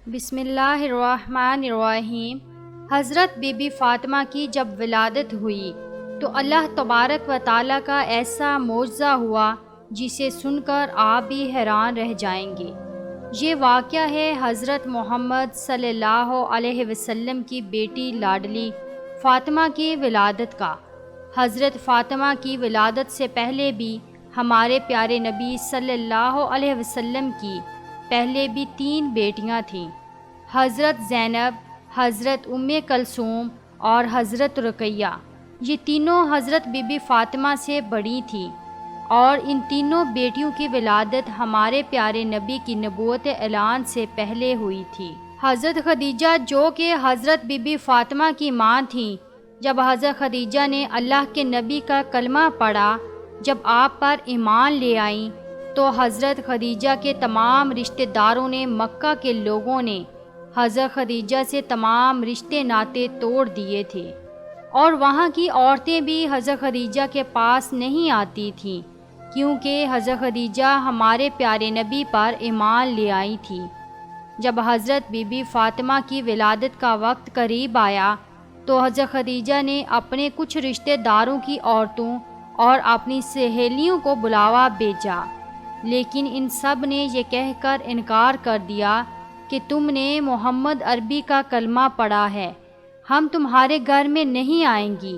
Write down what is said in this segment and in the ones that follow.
بسم اللہ الرحمن الرحیم۔ حضرت بی بی فاطمہ کی جب ولادت ہوئی تو اللہ تبارک و تعالیٰ کا ایسا معجزہ ہوا جسے سن کر آپ بھی حیران رہ جائیں گے۔ یہ واقعہ ہے حضرت محمد صلی اللہ علیہ وسلم کی بیٹی لاڈلی فاطمہ کی ولادت کا۔ حضرت فاطمہ کی ولادت سے پہلے بھی ہمارے پیارے نبی صلی اللہ علیہ وسلم کی پہلے بھی 3 بیٹیاں تھیں، حضرت زینب، حضرت ام کلثوم اور حضرت رقیہ۔ یہ تینوں حضرت بی بی فاطمہ سے بڑی تھیں اور ان تینوں بیٹیوں کی ولادت ہمارے پیارے نبی کی نبوت اعلان سے پہلے ہوئی تھی۔ حضرت خدیجہ جو کہ حضرت بی بی فاطمہ کی ماں تھیں، جب حضرت خدیجہ نے اللہ کے نبی کا کلمہ پڑھا، جب آپ پر ایمان لے آئیں تو حضرت خدیجہ کے تمام رشتہ داروں نے، مکہ کے لوگوں نے حضرت خدیجہ سے تمام رشتے ناطے توڑ دیے تھے، اور وہاں کی عورتیں بھی حضرت خدیجہ کے پاس نہیں آتی تھیں، کیونکہ حضرت خدیجہ ہمارے پیارے نبی پر ایمان لے آئی تھی۔ جب حضرت بی بی فاطمہ کی ولادت کا وقت قریب آیا تو حضرت خدیجہ نے اپنے کچھ رشتہ داروں کی عورتوں اور اپنی سہیلیوں کو بلاوا بھیجا، لیکن ان سب نے یہ کہہ کر انکار کر دیا کہ تم نے محمد عربی کا کلمہ پڑھا ہے، ہم تمہارے گھر میں نہیں آئیں گی۔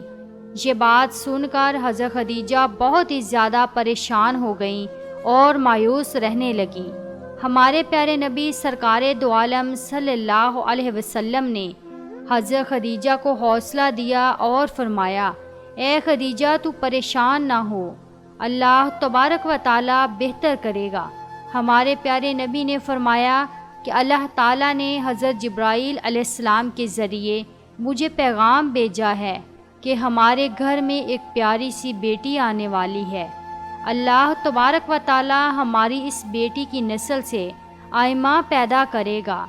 یہ بات سن کر حضرت خدیجہ بہت ہی زیادہ پریشان ہو گئیں اور مایوس رہنے لگیں۔ ہمارے پیارے نبی سرکار دو عالم صلی اللہ علیہ وسلم نے حضرت خدیجہ کو حوصلہ دیا اور فرمایا، اے خدیجہ تو پریشان نہ ہو، اللہ تبارک و تعالیٰ بہتر کرے گا۔ ہمارے پیارے نبی نے فرمایا کہ اللہ تعالیٰ نے حضرت جبرائیل علیہ السلام کے ذریعے مجھے پیغام بھیجا ہے کہ ہمارے گھر میں ایک پیاری سی بیٹی آنے والی ہے۔ اللہ تبارک و تعالیٰ ہماری اس بیٹی کی نسل سے آئمہ پیدا کرے گا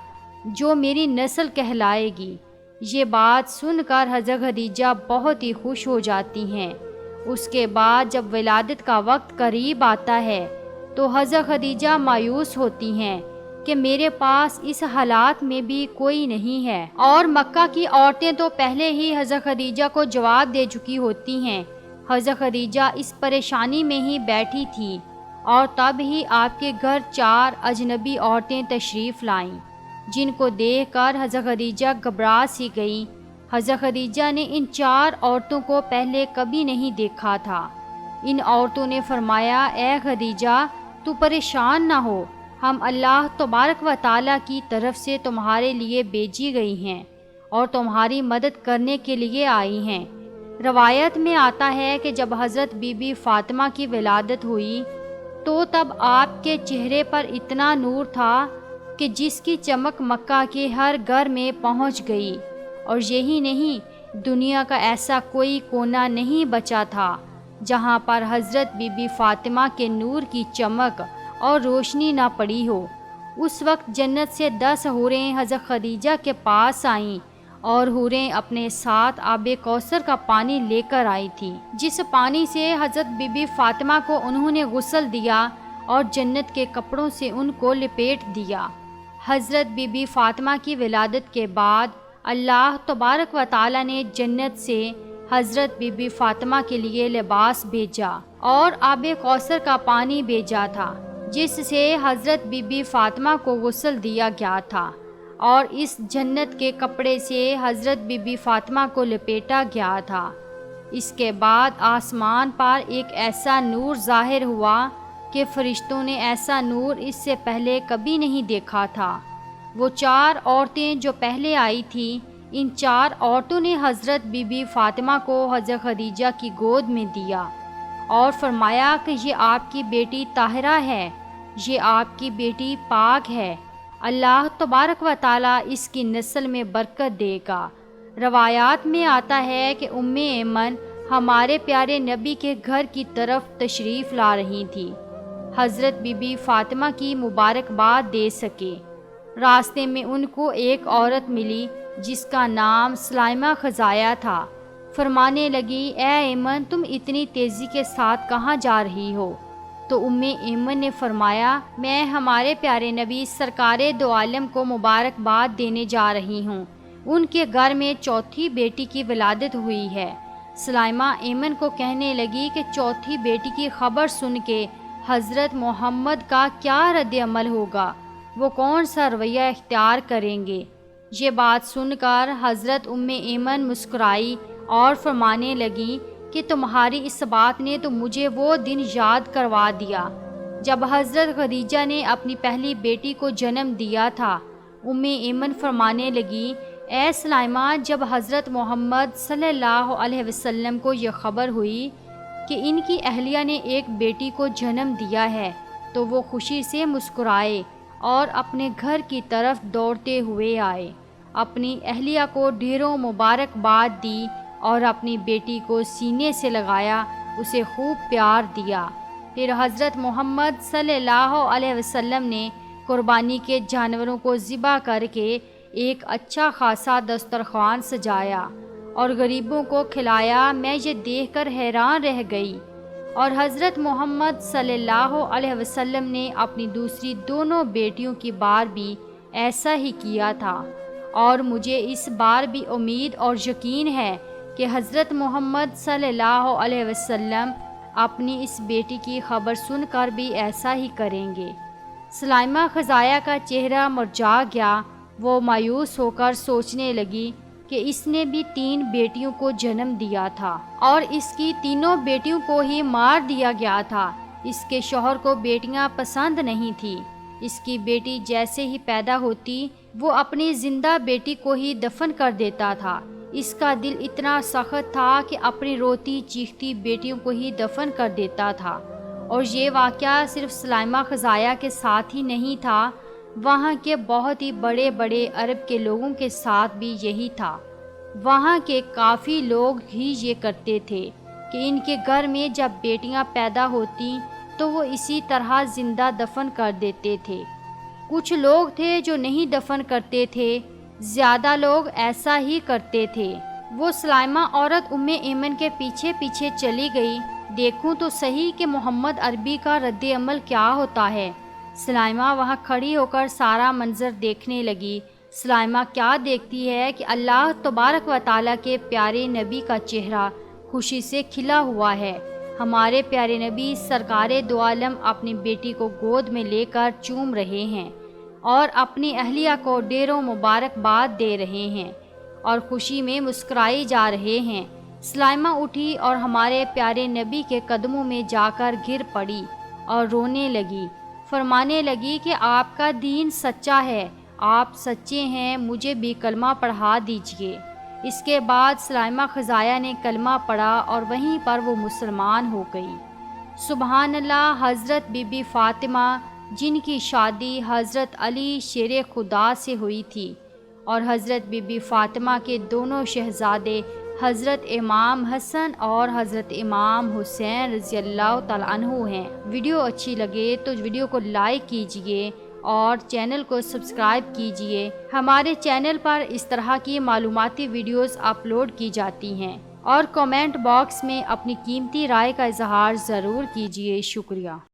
جو میری نسل کہلائے گی۔ یہ بات سن کر حضرت خدیجہ بہت ہی خوش ہو جاتی ہیں۔ اس کے بعد جب ولادت کا وقت قریب آتا ہے تو حضرت خدیجہ مایوس ہوتی ہیں کہ میرے پاس اس حالات میں بھی کوئی نہیں ہے، اور مکہ کی عورتیں تو پہلے ہی حضرت خدیجہ کو جواب دے چکی ہوتی ہیں۔ حضرت خدیجہ اس پریشانی میں ہی بیٹھی تھی اور تب ہی آپ کے گھر 4 اجنبی عورتیں تشریف لائیں، جن کو دیکھ کر حضرت خدیجہ گھبرا سی گئیں۔ حضرت خدیجہ نے ان 4 عورتوں کو پہلے کبھی نہیں دیکھا تھا۔ ان عورتوں نے فرمایا، اے خدیجہ تو پریشان نہ ہو، ہم اللہ تبارک و تعالیٰ کی طرف سے تمہارے لیے بھیجی گئی ہیں اور تمہاری مدد کرنے کے لیے آئی ہیں۔ روایت میں آتا ہے کہ جب حضرت بی بی فاطمہ کی ولادت ہوئی تو تب آپ کے چہرے پر اتنا نور تھا کہ جس کی چمک مکہ کے ہر گھر میں پہنچ گئی، اور یہی نہیں، دنیا کا ایسا کوئی کونا نہیں بچا تھا جہاں پر حضرت بی بی فاطمہ کے نور کی چمک اور روشنی نہ پڑی ہو۔ اس وقت جنت سے 10 حوریں حضرت خدیجہ کے پاس آئیں، اور حوریں اپنے ساتھ آب کوثر کا پانی لے کر آئی تھیں، جس پانی سے حضرت بی بی فاطمہ کو انہوں نے غسل دیا اور جنت کے کپڑوں سے ان کو لپیٹ دیا۔ حضرت بی بی فاطمہ کی ولادت کے بعد اللہ تبارک و تعالیٰ نے جنت سے حضرت بی بی فاطمہ کے لیے لباس بھیجا اور آب کوثر کا پانی بھیجا تھا، جس سے حضرت بی بی فاطمہ کو غسل دیا گیا تھا، اور اس جنت کے کپڑے سے حضرت بی بی فاطمہ کو لپیٹا گیا تھا۔ اس کے بعد آسمان پر ایک ایسا نور ظاہر ہوا کہ فرشتوں نے ایسا نور اس سے پہلے کبھی نہیں دیکھا تھا۔ وہ 4 عورتیں جو پہلے آئی تھیں، ان 4 عورتوں نے حضرت بی بی فاطمہ کو حضرت خدیجہ کی گود میں دیا اور فرمایا کہ یہ آپ کی بیٹی طاہرہ ہے، یہ آپ کی بیٹی پاک ہے، اللہ تبارک و تعالیٰ اس کی نسل میں برکت دے گا۔ روایات میں آتا ہے کہ ام ایمن ہمارے پیارے نبی کے گھر کی طرف تشریف لا رہی تھی، حضرت بی بی فاطمہ کی مبارکباد دے سکے۔ راستے میں ان کو ایک عورت ملی جس کا نام سلائمہ خزایہ تھا۔ فرمانے لگی، اے ایمن تم اتنی تیزی کے ساتھ کہاں جا رہی ہو؟ تو ایمن نے فرمایا میں ہمارے پیارے نبی سرکار دو عالم کو مبارکباد دینے جا رہی ہوں، ان کے گھر میں چوتھی بیٹی کی ولادت ہوئی ہے۔ سلائمہ ایمن کو کہنے لگی کہ چوتھی بیٹی کی خبر سن کے حضرت محمد کا کیا رد عمل ہوگا، وہ کون سا رویہ اختیار کریں گے۔ یہ بات سن کر حضرت ایمن مسکرائی اور فرمانے لگی کہ تمہاری اس بات نے تو مجھے وہ دن یاد کروا دیا جب حضرت خدیجہ نے اپنی پہلی بیٹی کو جنم دیا تھا۔ ایمن فرمانے لگی اے سلائمہ، جب حضرت محمد صلی اللہ علیہ وسلم کو یہ خبر ہوئی کہ ان کی اہلیہ نے ایک بیٹی کو جنم دیا ہے تو وہ خوشی سے مسکرائے اور اپنے گھر کی طرف دوڑتے ہوئے آئے، اپنی اہلیہ کو ڈھیروں مبارکباد دی اور اپنی بیٹی کو سینے سے لگایا، اسے خوب پیار دیا۔ پھر حضرت محمد صلی اللہ علیہ وسلم نے قربانی کے جانوروں کو ذبح کر کے ایک اچھا خاصا دسترخوان سجایا اور غریبوں کو کھلایا۔ میں یہ دیکھ کر حیران رہ گئی، اور حضرت محمد صلی اللہ علیہ وسلم نے اپنی دوسری دونوں بیٹیوں کی بار بھی ایسا ہی کیا تھا، اور مجھے اس بار بھی امید اور یقین ہے کہ حضرت محمد صلی اللہ علیہ وسلم اپنی اس بیٹی کی خبر سن کر بھی ایسا ہی کریں گے۔ سلائمہ خزایا کا چہرہ مرجھا گیا، وہ مایوس ہو کر سوچنے لگی کہ اس نے بھی 3 بیٹیوں کو جنم دیا تھا اور اس کی تینوں بیٹیوں کو ہی مار دیا گیا تھا۔ اس کے شوہر کو بیٹیاں پسند نہیں تھی، اس کی بیٹی جیسے ہی پیدا ہوتی وہ اپنی زندہ بیٹی کو ہی دفن کر دیتا تھا۔ اس کا دل اتنا سخت تھا کہ اپنی روتی چیختی بیٹیوں کو ہی دفن کر دیتا تھا۔ اور یہ واقعہ صرف سلائمہ خزایا کے ساتھ ہی نہیں تھا، وہاں کے بہت ہی بڑے بڑے عرب کے لوگوں کے ساتھ بھی یہی تھا۔ وہاں کے کافی لوگ ہی یہ کرتے تھے کہ ان کے گھر میں جب بیٹیاں پیدا ہوتی تو وہ اسی طرح زندہ دفن کر دیتے تھے۔ کچھ لوگ تھے جو نہیں دفن کرتے تھے، زیادہ لوگ ایسا ہی کرتے تھے۔ وہ سلائمہ عورت ایمن کے پیچھے پیچھے چلی گئی، دیکھوں تو صحیح کہ محمد عربی کا رد عمل کیا ہوتا ہے۔ سلائمہ وہاں کھڑی ہو کر سارا منظر دیکھنے لگی۔ سلائمہ کیا دیکھتی ہے کہ اللہ تبارک و تعالیٰ کے پیارے نبی کا چہرہ خوشی سے کھلا ہوا ہے۔ ہمارے پیارے نبی سرکار دو عالم اپنی بیٹی کو گود میں لے کر چوم رہے ہیں اور اپنی اہلیہ کو ڈھیروں مبارکباد دے رہے ہیں اور خوشی میں مسکرائی جا رہے ہیں۔ سلائمہ اٹھی اور ہمارے پیارے نبی کے قدموں میں جا کر گر پڑی اور رونے لگی، فرمانے لگی کہ آپ کا دین سچا ہے، آپ سچے ہیں، مجھے بھی کلمہ پڑھا دیجئے۔ اس کے بعد سلائمہ خزایا نے کلمہ پڑھا اور وہیں پر وہ مسلمان ہو گئی۔ سبحان اللہ۔ حضرت بی بی فاطمہ جن کی شادی حضرت علی شیر خدا سے ہوئی تھی اور حضرت بی بی فاطمہ کے دونوں شہزادے حضرت امام حسن اور حضرت امام حسین رضی اللہ تعالیٰ عنہ ہیں۔ ویڈیو اچھی لگے تو ویڈیو کو لائک کیجئے اور چینل کو سبسکرائب کیجئے۔ ہمارے چینل پر اس طرح کی معلوماتی ویڈیوز اپلوڈ کی جاتی ہیں، اور کمنٹ باکس میں اپنی قیمتی رائے کا اظہار ضرور کیجئے۔ شکریہ۔